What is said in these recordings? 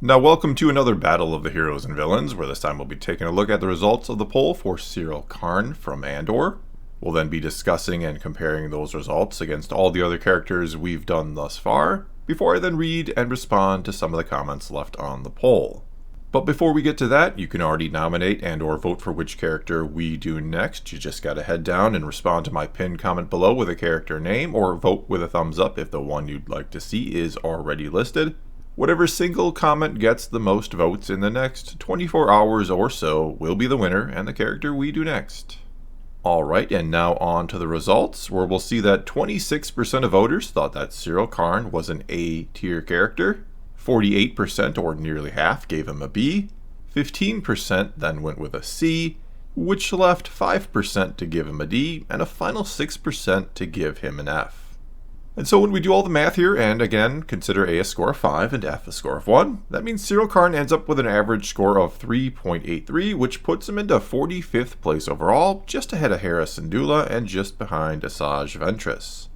Now welcome to another Battle of the Heroes and Villains, where this time we'll be taking a look at the results of the poll for Syril Karn from Andor. We'll then be discussing and comparing those results against all the other characters we've done thus far, before I then read and respond to some of the comments left on the poll. But before we get to that, you can already nominate and or vote for which character we do next. You just gotta head down and respond to my pinned comment below with a character name, or vote with a thumbs up if the one you'd like to see is already listed. Whatever single comment gets the most votes in the next 24 hours or so will be the winner and the character we do next. Alright, and now on to the results, where we'll see that 26% of voters thought that Syril Karn was an A tier character, 48% or nearly half gave him a B, 15% then went with a C, which left 5% to give him a D, and a final 6% to give him an F. And so when we do all the math here, and again, consider A a score of 5 and F a score of 1, that means Syril Karn ends up with an average score of 3.83, which puts him into 45th place overall, just ahead of Hera Syndulla and just behind Asajj Ventress.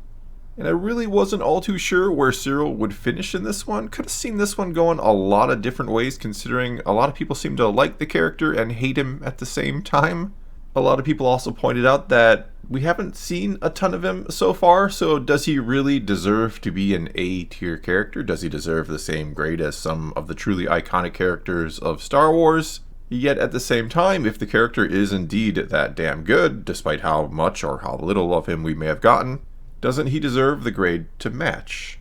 And I really wasn't all too sure where Syril would finish in this one. Could have seen this one going a lot of different ways, considering a lot of people seem to like the character and hate him at the same time. A lot of people also pointed out that we haven't seen a ton of him so far, so does he really deserve to be an A tier character? Does he deserve the same grade as some of the truly iconic characters of Star Wars? Yet at the same time, if the character is indeed that damn good, despite how much or how little of him we may have gotten, doesn't he deserve the grade to match?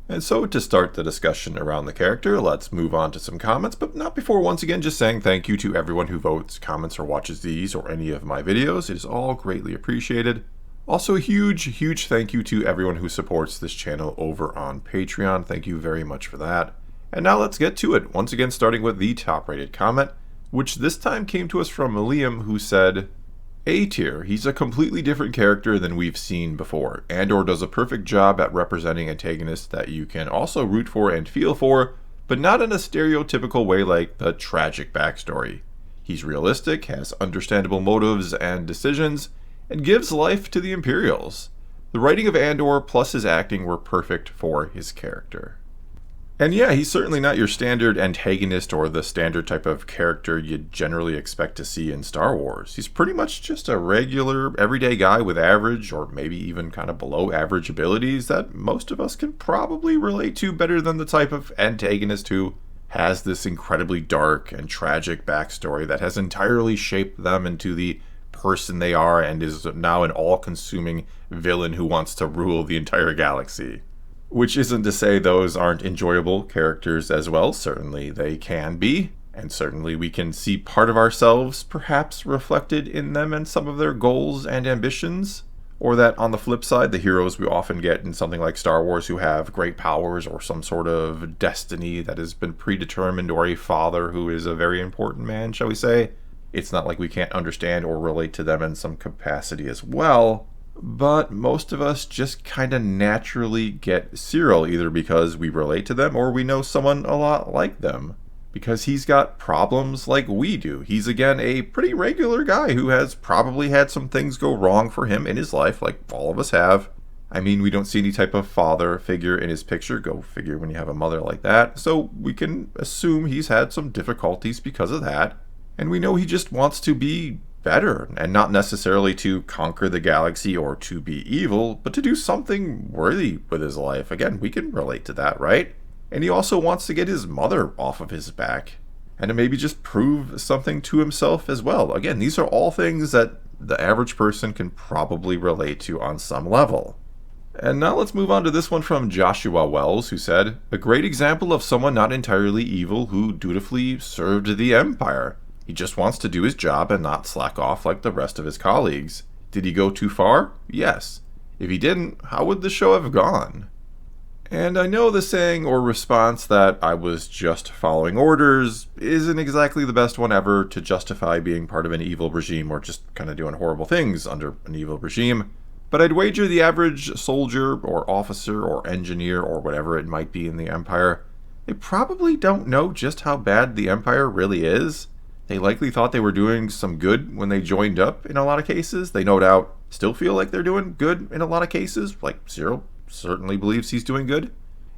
And so to start the discussion around the character, let's move on to some comments, but not before once again just saying thank you to everyone who votes, comments, or watches these or any of my videos. It is all greatly appreciated. Also a huge thank you to everyone who supports this channel over on Patreon. Thank you very much for that. And now let's get to it, once again starting with the top rated comment, which this time came to us from Liam, who said, A tier, he's a completely different character than we've seen before. Andor does a perfect job at representing antagonists that you can also root for and feel for, but not in a stereotypical way like the tragic backstory. He's realistic, has understandable motives and decisions, and gives life to the Imperials. The writing of Andor plus his acting were perfect for his character. And yeah, he's certainly not your standard antagonist or the standard type of character you'd generally expect to see in Star Wars. He's pretty much just a regular, everyday guy with average or maybe even kind of below average abilities that most of us can probably relate to better than the type of antagonist who has this incredibly dark and tragic backstory that has entirely shaped them into the person they are and is now an all-consuming villain who wants to rule the entire galaxy. Which isn't to say those aren't enjoyable characters as well. Certainly they can be, and certainly we can see part of ourselves perhaps reflected in them and some of their goals and ambitions. Or that on the flip side, the heroes we often get in something like Star Wars who have great powers or some sort of destiny that has been predetermined, or a father who is a very important man, shall we say. It's not like we can't understand or relate to them in some capacity as well. But most of us just kind of naturally get Syril, either because we relate to them or we know someone a lot like them. Because he's got problems like we do. He's again a pretty regular guy who has probably had some things go wrong for him in his life, like all of us have. I mean, we don't see any type of father figure in his picture. Go figure when you have a mother like that. So we can assume he's had some difficulties because of that. And we know he just wants to be better, and not necessarily to conquer the galaxy or to be evil, but to do something worthy with his life. Again, we can relate to that, right? And he also wants to get his mother off of his back, and to maybe just prove something to himself as well. Again, these are all things that the average person can probably relate to on some level. And now let's move on to this one from Joshua Wells, who said, a great example of someone not entirely evil who dutifully served the Empire. He just wants to do his job and not slack off like the rest of his colleagues. Did he go too far? Yes. If he didn't, how would the show have gone? And I know the saying or response that I was just following orders isn't exactly the best one ever to justify being part of an evil regime or just kind of doing horrible things under an evil regime. But I'd wager the average soldier or officer or engineer or whatever it might be in the Empire, they probably don't know just how bad the Empire really is. They likely thought they were doing some good when they joined up in a lot of cases. They no doubt still feel like they're doing good in a lot of cases, like Syril certainly believes he's doing good.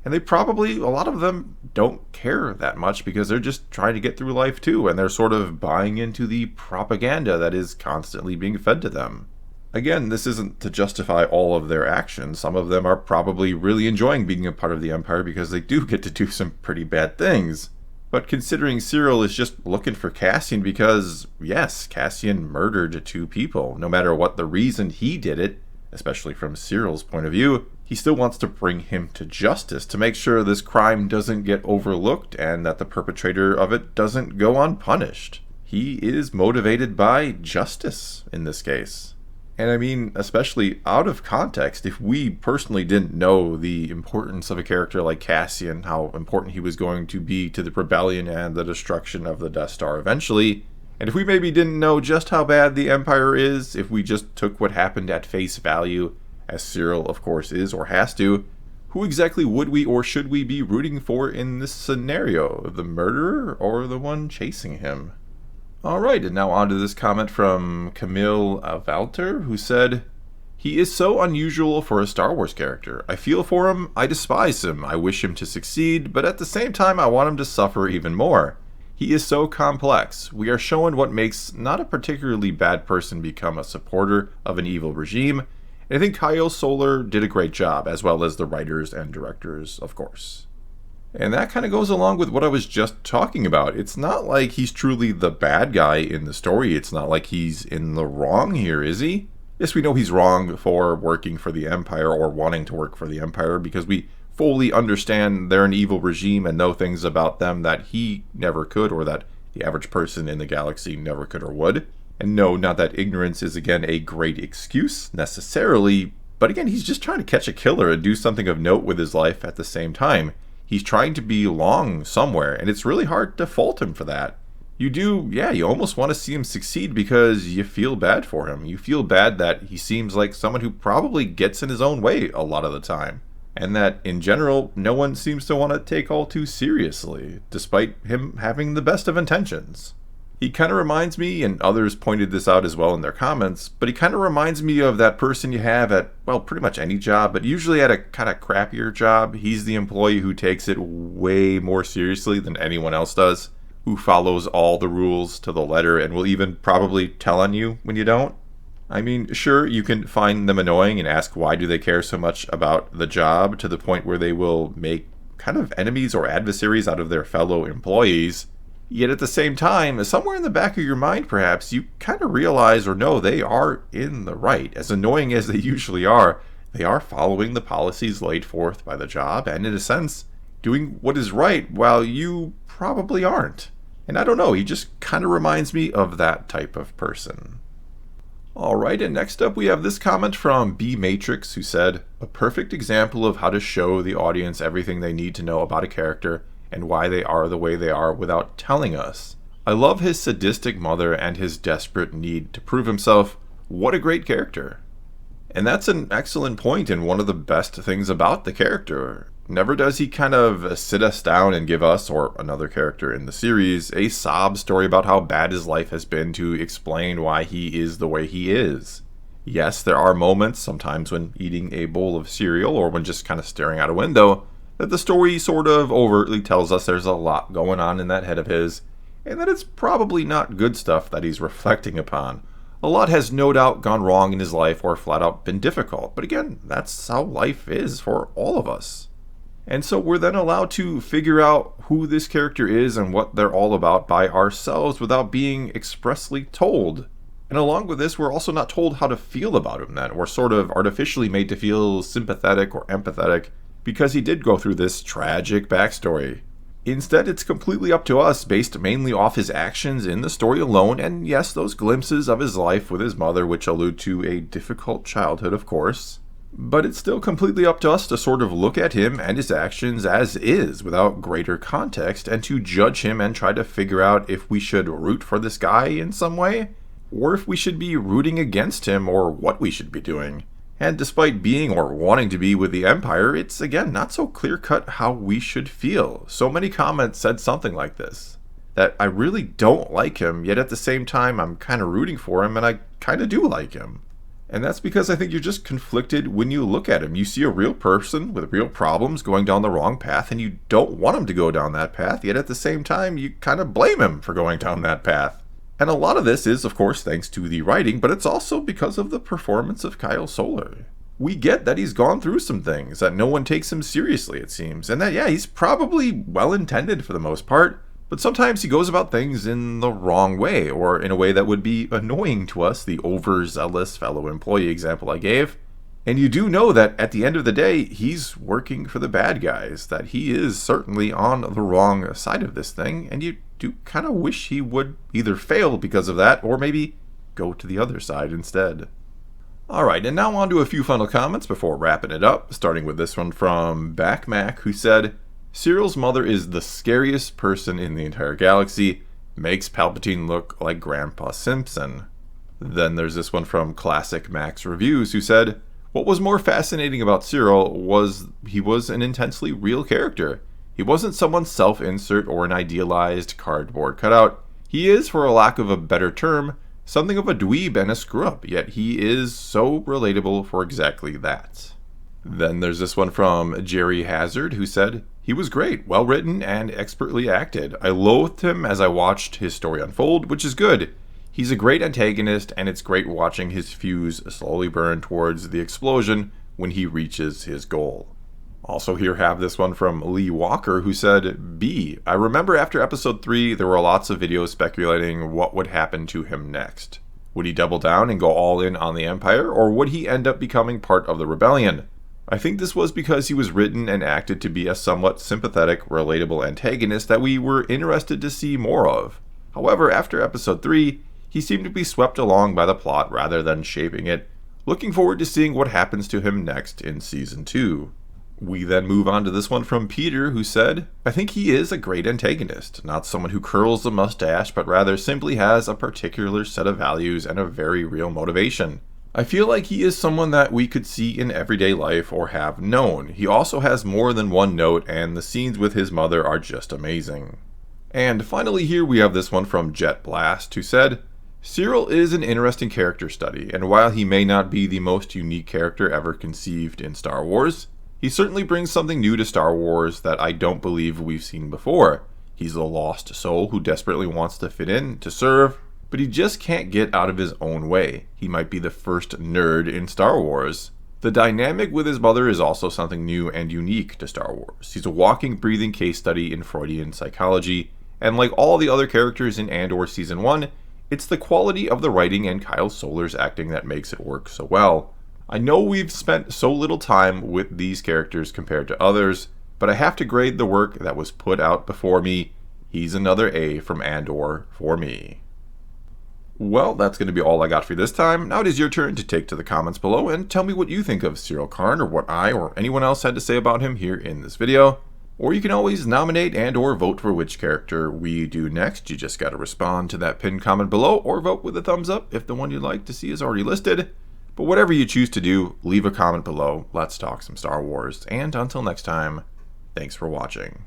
And they probably, a lot of them, don't care that much because they're just trying to get through life too, and they're sort of buying into the propaganda that is constantly being fed to them. Again, this isn't to justify all of their actions. Some of them are probably really enjoying being a part of the Empire because they do get to do some pretty bad things. But considering Syril is just looking for Cassian because, yes, Cassian murdered 2 people. No matter what the reason he did it, especially from Syril's point of view, he still wants to bring him to justice to make sure this crime doesn't get overlooked and that the perpetrator of it doesn't go unpunished. He is motivated by justice in this case. And I mean, especially out of context, if we personally didn't know the importance of a character like Cassian, how important he was going to be to the rebellion and the destruction of the Death Star eventually, and if we maybe didn't know just how bad the Empire is, if we just took what happened at face value, as Syril of course is or has to, who exactly would we or should we be rooting for in this scenario? The murderer or the one chasing him? Alright, and now on to this comment from Camille Valter, who said, "He is so unusual for a Star Wars character. I feel for him, I despise him, I wish him to succeed, but at the same time I want him to suffer even more. He is so complex. We are shown what makes not a particularly bad person become a supporter of an evil regime, and I think Kyle Solar did a great job, as well as the writers and directors, of course." And that kind of goes along with what I was just talking about. It's not like he's truly the bad guy in the story. It's not like he's in the wrong here, is he? Yes, we know he's wrong for working for the Empire or wanting to work for the Empire because we fully understand they're an evil regime and know things about them that he never could or that the average person in the galaxy never could or would. And no, not that ignorance is again a great excuse necessarily, but again, he's just trying to catch a killer and do something of note with his life at the same time. He's trying to belong somewhere, and it's really hard to fault him for that. You almost want to see him succeed because you feel bad for him. You feel bad that he seems like someone who probably gets in his own way a lot of the time. And that, in general, no one seems to want to take all too seriously, despite him having the best of intentions. He kind of reminds me, and others pointed this out as well in their comments, but he kind of reminds me of that person you have at, well, pretty much any job, but usually at a kind of crappier job. He's the employee who takes it way more seriously than anyone else does, who follows all the rules to the letter and will even probably tell on you when you don't. I mean, sure, you can find them annoying and ask why do they care so much about the job to the point where they will make kind of enemies or adversaries out of their fellow employees. Yet at the same time, somewhere in the back of your mind perhaps, you kind of realize or know they are in the right. As annoying as they usually are, they are following the policies laid forth by the job and in a sense, doing what is right while you probably aren't. And I don't know, he just kind of reminds me of that type of person. Alright, and next up we have this comment from B Matrix who said, "A perfect example of how to show the audience everything they need to know about a character and why they are the way they are without telling us. I love his sadistic mother and his desperate need to prove himself. What a great character." And that's an excellent point and one of the best things about the character. Never does he kind of sit us down and give us, or another character in the series, a sob story about how bad his life has been to explain why he is the way he is. Yes, there are moments, sometimes when eating a bowl of cereal or when just kind of staring out a window, that the story sort of overtly tells us there's a lot going on in that head of his, and that it's probably not good stuff that he's reflecting upon. A lot has no doubt gone wrong in his life or flat out been difficult, but again, that's how life is for all of us. And so we're then allowed to figure out who this character is and what they're all about by ourselves without being expressly told. And along with this, we're also not told how to feel about him then. We're sort of artificially made to feel sympathetic or empathetic because he did go through this tragic backstory. Instead, it's completely up to us, based mainly off his actions in the story alone, and yes, those glimpses of his life with his mother, which allude to a difficult childhood, of course. But it's still completely up to us to sort of look at him and his actions as is, without greater context, and to judge him and try to figure out if we should root for this guy in some way, or if we should be rooting against him, or what we should be doing. And despite being or wanting to be with the Empire, it's again not so clear-cut how we should feel. So many comments said something like this, that I really don't like him, yet at the same time I'm kind of rooting for him and I kind of do like him. And that's because I think you're just conflicted when you look at him. You see a real person with real problems going down the wrong path, and you don't want him to go down that path, yet at the same time, you kind of blame him for going down that path. And a lot of this is, of course, thanks to the writing, but it's also because of the performance of Kyle Soller. We get that he's gone through some things, that no one takes him seriously, it seems, and that, yeah, he's probably well-intended for the most part, but sometimes he goes about things in the wrong way, or in a way that would be annoying to us, the overzealous fellow employee example I gave. And you do know that at the end of the day, he's working for the bad guys, that he is certainly on the wrong side of this thing, and you do kind of wish he would either fail because of that, or maybe go to the other side instead. Alright, and now on to a few final comments before wrapping it up, starting with this one from BackMac, who said, Syril's mother is the scariest person in the entire galaxy, makes Palpatine look like Grandpa Simpson. Then there's this one from Classic Max Reviews, who said, what was more fascinating about Syril was he was an intensely real character. He wasn't someone's self-insert or an idealized cardboard cutout. He is, for a lack of a better term, something of a dweeb and a screw-up, yet he is so relatable for exactly that. Then there's this one from Jerry Hazard, who said, he was great, well written, and expertly acted. I loathed him as I watched his story unfold, which is good. He's a great antagonist, and it's great watching his fuse slowly burn towards the explosion when he reaches his goal. Also here have this one from Lee Walker, who said, B. I remember after episode 3, there were lots of videos speculating what would happen to him next. Would he double down and go all in on the Empire, or would he end up becoming part of the rebellion? I think this was because he was written and acted to be a somewhat sympathetic, relatable antagonist that we were interested to see more of. However, after episode 3, he seemed to be swept along by the plot rather than shaping it. Looking forward to seeing what happens to him next in season 2. We then move on to this one from Peter, who said, I think he is a great antagonist, not someone who curls the mustache, but rather simply has a particular set of values and a very real motivation. I feel like he is someone that we could see in everyday life or have known. He also has more than one note, and the scenes with his mother are just amazing. And finally here we have this one from Jet Blast, who said, Syril is an interesting character study, and while he may not be the most unique character ever conceived in Star Wars, he certainly brings something new to Star Wars that I don't believe we've seen before. He's a lost soul who desperately wants to fit in, to serve, but he just can't get out of his own way. He might be the first nerd in Star Wars. The dynamic with his mother is also something new and unique to Star Wars. He's a walking, breathing case study in Freudian psychology, and like all the other characters in Andor Season 1, it's the quality of the writing and Kyle Soller's acting that makes it work so well. I know we've spent so little time with these characters compared to others, but I have to grade the work that was put out before me. He's another A from Andor for me. Well, that's going to be all I got for you this time. Now it is your turn to take to the comments below and tell me what you think of Syril Karn, or what I or anyone else had to say about him here in this video. Or you can always nominate and or vote for which character we do next. You just got to respond to that pinned comment below, or vote with a thumbs up if the one you'd like to see is already listed. But whatever you choose to do, leave a comment below. Let's talk some Star Wars. And until next time, thanks for watching.